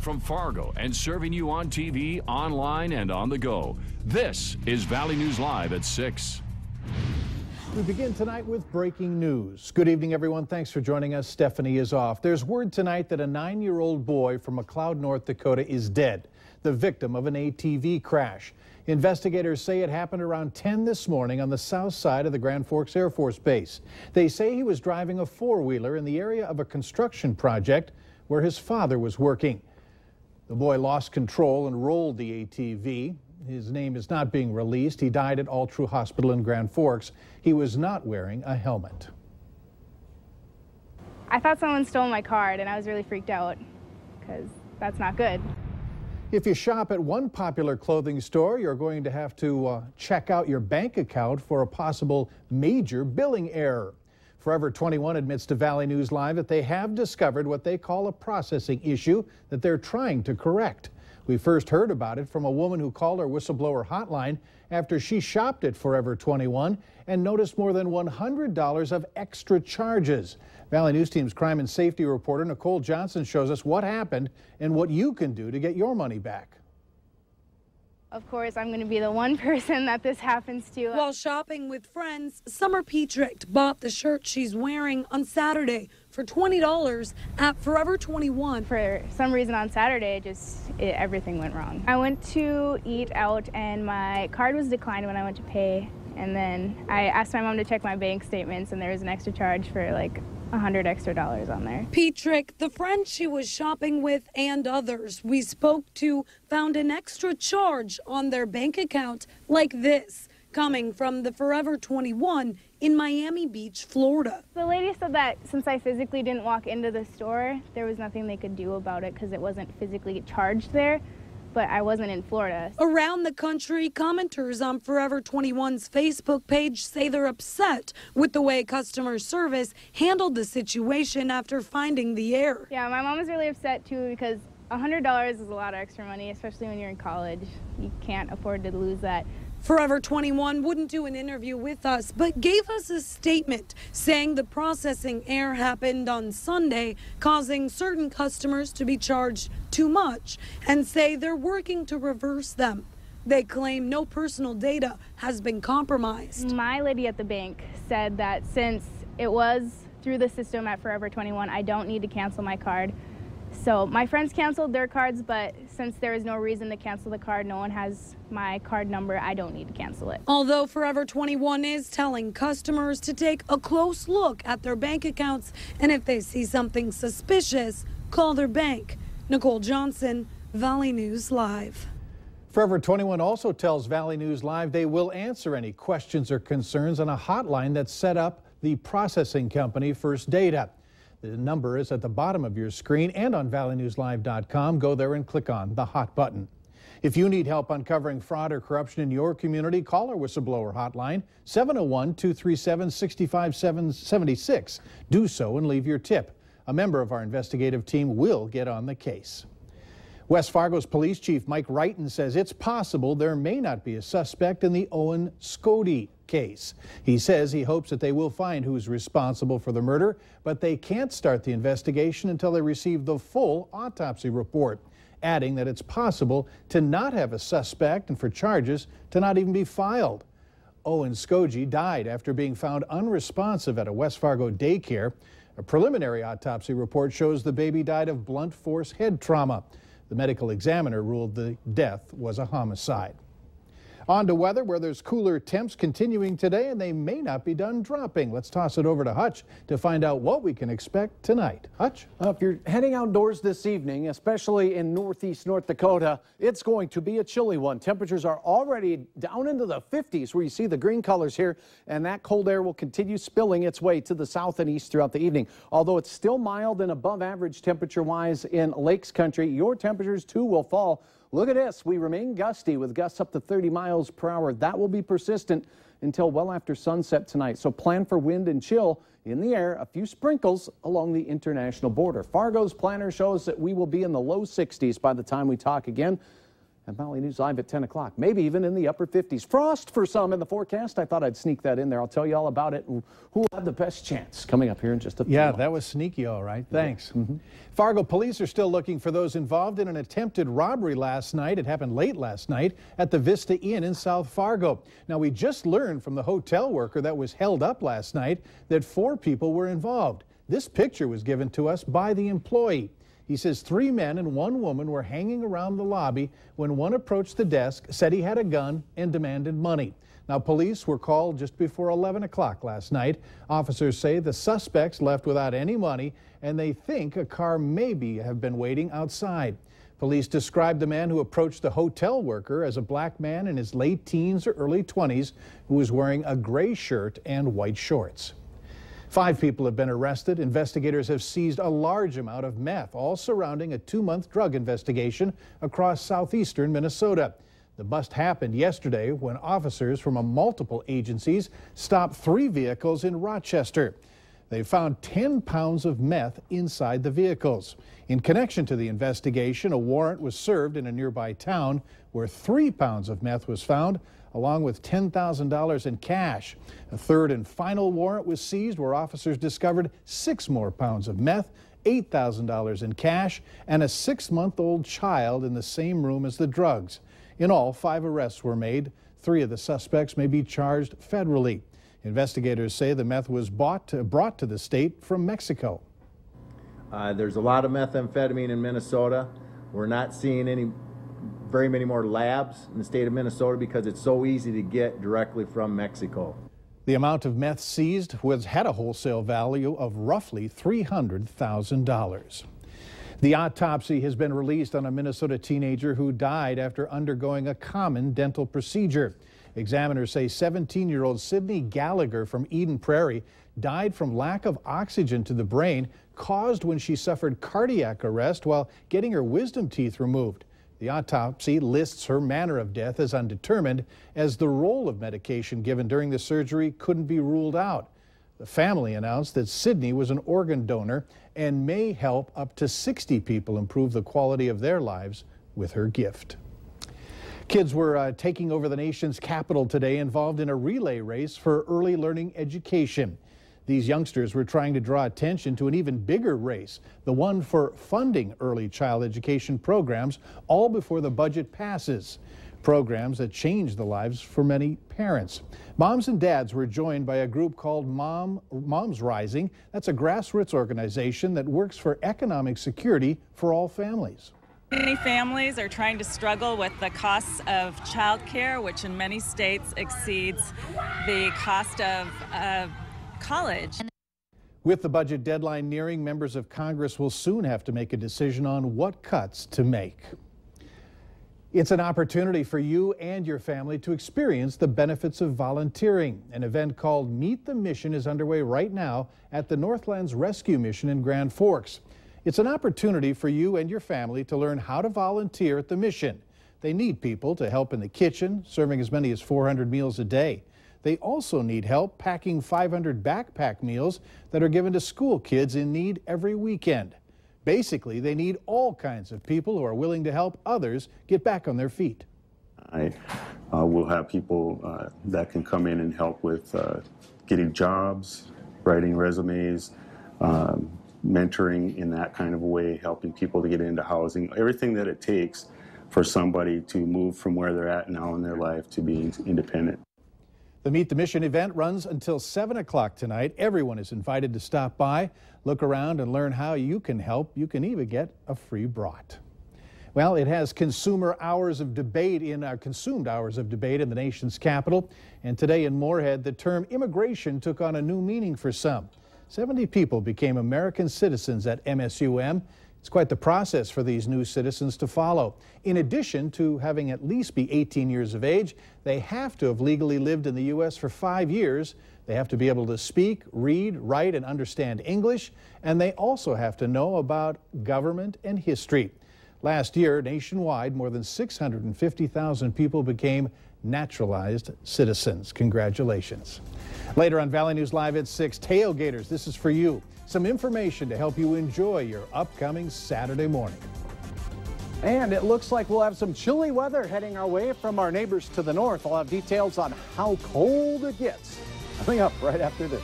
from Fargo and serving you on TV, online, and on the go. This is Valley News Live at 6. We begin tonight with breaking news. Good evening, everyone. Thanks for joining us. Stephanie is off. There's word tonight that a 9-year-old boy from McLeod, North Dakota is dead, the victim of an ATV crash. Investigators say it happened around 10 this morning on the south side of the Grand Forks Air Force Base. They say he was driving a four-wheeler in the area of a construction project where his father was working. The boy lost control and rolled the ATV. His name is not being released. He died at All True Hospital in Grand Forks. He was not wearing a helmet. I thought someone stole my card and I was really freaked out because that's not good. If you shop at one popular clothing store, you're going to have to check out your bank account for a possible major billing error. Forever 21 admits to Valley News Live that they have discovered what they call a processing issue that they're trying to correct. We first heard about it from a woman who called our whistleblower hotline after she shopped at Forever 21 and noticed more than $100 of extra charges. Valley News Team's crime and safety reporter Nicole Johnson shows us what happened and what you can do to get your money back. Of course, I'm going to be the one person that this happens to. While shopping with friends, Summer Petricht bought the shirt she's wearing on Saturday for $20 at Forever 21. For some reason on Saturday, everything went wrong. I went to eat out and my card was declined when I went to pay. And then I asked my mom to check my bank statements and there was an extra charge for like $100 extra on there. Petrick, the friend she was shopping with, and others we spoke to found an extra charge on their bank account like this, coming from the Forever 21 in Miami Beach, Florida. The lady said that since I physically didn't walk into the store, there was nothing they could do about it because it wasn't physically charged there. But I wasn't in Florida. Around the country, commenters on Forever 21's Facebook page say they're upset with the way customer service handled the situation after finding the error. Yeah, my mom is really upset too because $100 is a lot of extra money, especially when you're in college. You can't afford to lose that. Forever 21 wouldn't do an interview with us, but gave us a statement saying the processing error happened on Sunday, causing certain customers to be charged too much, and say they're working to reverse them. They claim no personal data has been compromised. My lady at the bank said that since it was through the system at Forever 21, I don't need to cancel my card. So my friends canceled their cards, but since there is no reason to cancel the card, no one has my card number, I don't need to cancel it. Although Forever 21 is telling customers to take a close look at their bank accounts, and if they see something suspicious, call their bank. Nicole Johnson, Valley News Live. Forever 21 also tells Valley News Live they will answer any questions or concerns on a hotline that's set up the processing company First Data. The number is at the bottom of your screen and on valleynewslive.com. Go there and click on the hot button. If you need help uncovering fraud or corruption in your community, call our whistleblower hotline, 701-237-6576. Do so and leave your tip. A member of our investigative team will get on the case. West Fargo's police chief Mike Wrighton says it's possible there may not be a suspect in the Owen Scody case. He says he hopes that they will find who's responsible for the murder, but they can't start the investigation until they receive the full autopsy report, adding that it's possible to not have a suspect and for charges to not even be filed. Owen Scody died after being found unresponsive at a West Fargo daycare. A preliminary autopsy report shows the baby died of blunt force head trauma. The medical examiner ruled the death was a homicide. On to weather, where there's cooler temps continuing today, and they may not be done dropping. Let's toss it over to Hutch to find out what we can expect tonight. Hutch? If you're heading outdoors this evening, especially in northeast North Dakota, it's going to be a chilly one. Temperatures are already down into the 50s, where you see the green colors here, and that cold air will continue spilling its way to the south and east throughout the evening. Although it's still mild and above average temperature-wise in Lakes Country, your temperatures too will fall. Look at this. We remain gusty with gusts up to 30 miles per hour. That will be persistent until well after sunset tonight. So plan for wind and chill in the air, a few sprinkles along the international border. Fargo's planner shows that we will be in the low 60s by the time we talk again. And Valley News Live at 10 o'clock, maybe even in the upper 50s. Frost for some in the forecast. I thought I'd sneak that in there. I'll tell you all about it and who will have the best chance coming up here in just a few moments. That was sneaky, all right. Thanks. Fargo police are still looking for those involved in an attempted robbery last night. It happened late last night at the Vista Inn in South Fargo. Now, we just learned from the hotel worker that was held up last night that 4 people were involved. This picture was given to us by the employee. He says 3 men and 1 woman were hanging around the lobby when one approached the desk, said he had a gun, and demanded money. Now, police were called just before 11 o'clock last night. Officers say the suspects left without any money, and they think a car maybe have been waiting outside. Police described the man who approached the hotel worker as a black man in his late teens or early 20s who was wearing a gray shirt and white shorts. 5 people have been arrested. Investigators have seized a large amount of meth, all surrounding a 2-month drug investigation across southeastern Minnesota. The bust happened yesterday when officers from multiple agencies stopped 3 vehicles in Rochester. They found 10 pounds of meth inside the vehicles. In connection to the investigation, a warrant was served in a nearby town where 3 pounds of meth was found, along with $10,000 in cash. A third and final warrant was seized where officers discovered 6 more pounds of meth, $8,000 in cash, and a 6-month-old child in the same room as the drugs. In all, 5 arrests were made. 3 of the suspects may be charged federally. Investigators say the meth was brought to the state from Mexico. There's a lot of methamphetamine in Minnesota. We're not seeing very many more labs in the state of Minnesota because it's so easy to get directly from Mexico. The amount of meth seized had a wholesale value of roughly $300,000. The autopsy has been released on a Minnesota teenager who died after undergoing a common dental procedure. Examiners say 17-year-old Sydney Gallagher from Eden Prairie died from lack of oxygen to the brain caused when she suffered cardiac arrest while getting her wisdom teeth removed. The autopsy lists her manner of death as undetermined, as the role of medication given during the surgery couldn't be ruled out. The family announced that Sydney was an organ donor and may help up to 60 people improve the quality of their lives with her gift. Kids were taking over the nation's capital today, involved in a relay race for early learning education. These youngsters were trying to draw attention to an even bigger race, the one for funding early child education programs, all before the budget passes. Programs that change the lives for many parents. Moms and dads were joined by a group called Moms Rising. That's a grassroots organization that works for economic security for all families. Many families are trying to struggle with the costs of childcare, which in many states exceeds the cost of college. With the budget deadline nearing, members of Congress will soon have to make a decision on what cuts to make. It's an opportunity for you and your family to experience the benefits of volunteering. An event called Meet the Mission is underway right now at the Northlands Rescue Mission in Grand Forks. It's an opportunity for you and your family to learn how to volunteer at the mission. They need people to help in the kitchen, serving as many as 400 meals a day. They also need help packing 500 backpack meals that are given to school kids in need every weekend. Basically, they need all kinds of people who are willing to help others get back on their feet. I will have people that can come in and help with getting jobs, writing resumes, mentoring in that kind of a way, helping people to get into housing, everything that it takes for somebody to move from where they're at now in their life to being independent. The Meet the Mission event runs until 7 o'clock tonight. Everyone is invited to stop by, look around, and learn how you can help. You can even get a free brat. Well, it has consumed hours of debate in the nation's capital. And today in Moorhead, the term immigration took on a new meaning for some. 70 people became American citizens at MSUM. It's quite the process for these new citizens to follow. In addition to having at least be 18 years of age, they have to have legally lived in the U.S. for 5 years. They have to be able to speak, read, write, and understand English. And they also have to know about government and history. Last year, nationwide, more than 650,000 people became naturalized citizens. Congratulations. Later on Valley News Live at 6, tailgaters, this is for you. Some information to help you enjoy your upcoming Saturday morning. And it looks like we'll have some chilly weather heading our way from our neighbors to the north. I'll have details on how cold it gets coming up right after this.